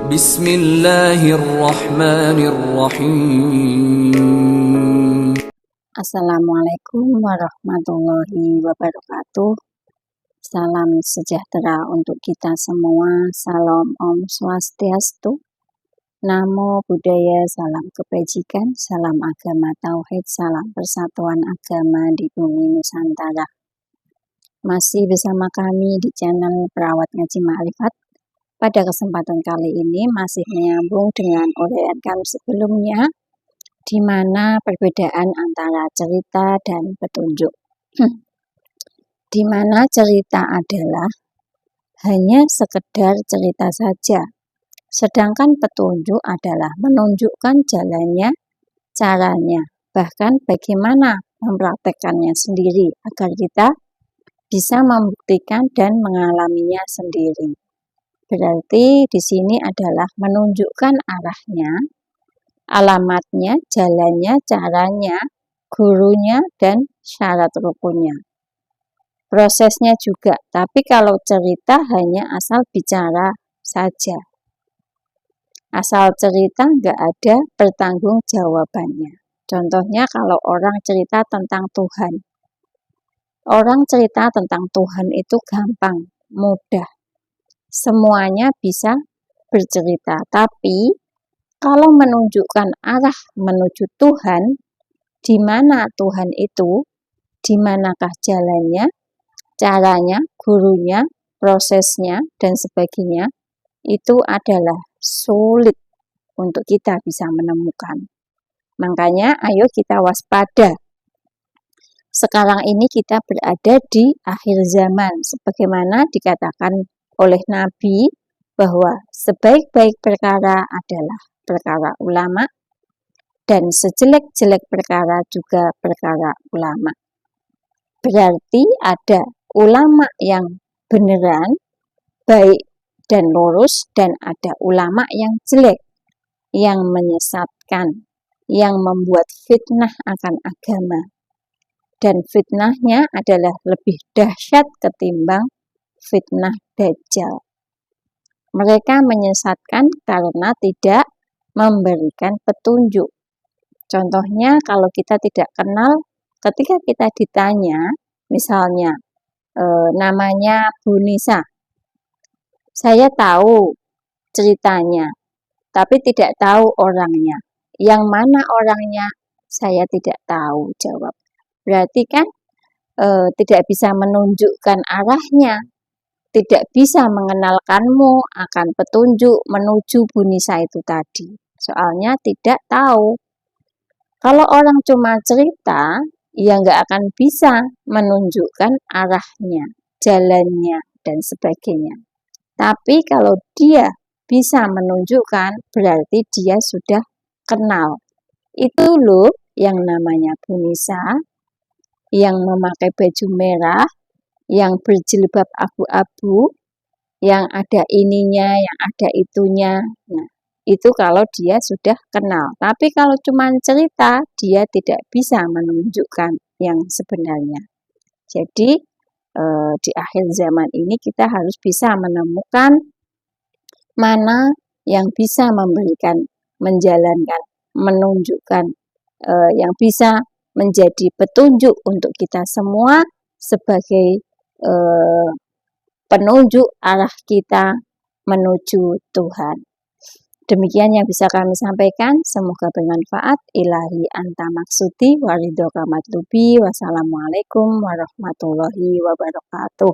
Bismillahirrahmanirrahim. Assalamualaikum warahmatullahi wabarakatuh. Salam sejahtera untuk kita semua. Salam Om Swastiastu. Namo Buddhaya, salam kebajikan, salam agama tauhid, salam persatuan agama di bumi Nusantara. Masih bersama kami di channel Perawat Ngaji Ma'rifat. Pada kesempatan kali ini masih menyambung dengan uraian kami sebelumnya, di mana perbedaan antara cerita dan petunjuk. Di mana cerita adalah hanya sekedar cerita saja, sedangkan petunjuk adalah menunjukkan jalannya, caranya, bahkan bagaimana mempraktekannya sendiri agar kita bisa membuktikan dan mengalaminya sendiri. Berarti di sini adalah menunjukkan arahnya, alamatnya, jalannya, caranya, gurunya, dan syarat rukunnya. Prosesnya juga, tapi kalau cerita hanya asal bicara saja. Asal cerita nggak ada pertanggungjawabannya. Contohnya kalau orang cerita tentang Tuhan. Orang cerita tentang Tuhan itu gampang, mudah. Semuanya bisa bercerita, tapi kalau menunjukkan arah menuju Tuhan, di mana Tuhan itu, di manakah jalannya, caranya, gurunya, prosesnya, dan sebagainya, itu adalah sulit untuk kita bisa menemukan. Makanya ayo kita waspada. Sekarang ini kita berada di akhir zaman, sebagaimana dikatakan oleh Nabi bahwa sebaik-baik perkara adalah perkara ulama, dan sejelek-jelek perkara juga perkara ulama. Berarti ada ulama yang beneran, baik dan lurus, dan ada ulama yang jelek, yang menyesatkan, yang membuat fitnah akan agama. Dan fitnahnya adalah lebih dahsyat ketimbang fitnah Dajjal. Mereka menyesatkan karena tidak memberikan petunjuk. Contohnya kalau kita tidak kenal, ketika kita ditanya, misalnya namanya Bu Nisa, saya tahu ceritanya, tapi tidak tahu orangnya. Yang mana orangnya, saya tidak tahu, jawab. Berarti kan tidak bisa menunjukkan arahnya, tidak bisa mengenalkanmu akan petunjuk menuju Bu Nisa itu tadi. Soalnya tidak tahu. Kalau orang cuma cerita, ya nggak akan bisa menunjukkan arahnya, jalannya, dan sebagainya. Tapi kalau dia bisa menunjukkan, berarti dia sudah kenal. Itu loh yang namanya Bu Nisa, yang memakai baju merah, yang berjilbab abu-abu, yang ada ininya, yang ada itunya. Nah, itu kalau dia sudah kenal. Tapi kalau cuma cerita, dia tidak bisa menunjukkan yang sebenarnya. Jadi, di akhir zaman ini kita harus bisa menemukan mana yang bisa memberikan, menjalankan, menunjukkan, yang bisa menjadi petunjuk untuk kita semua sebagai penunjuk arah kita menuju Tuhan. Demikian yang bisa kami sampaikan, semoga bermanfaat. Ilahi anta maksudi waridhoka matlubi. Wassalamualaikum warahmatullahi wabarakatuh.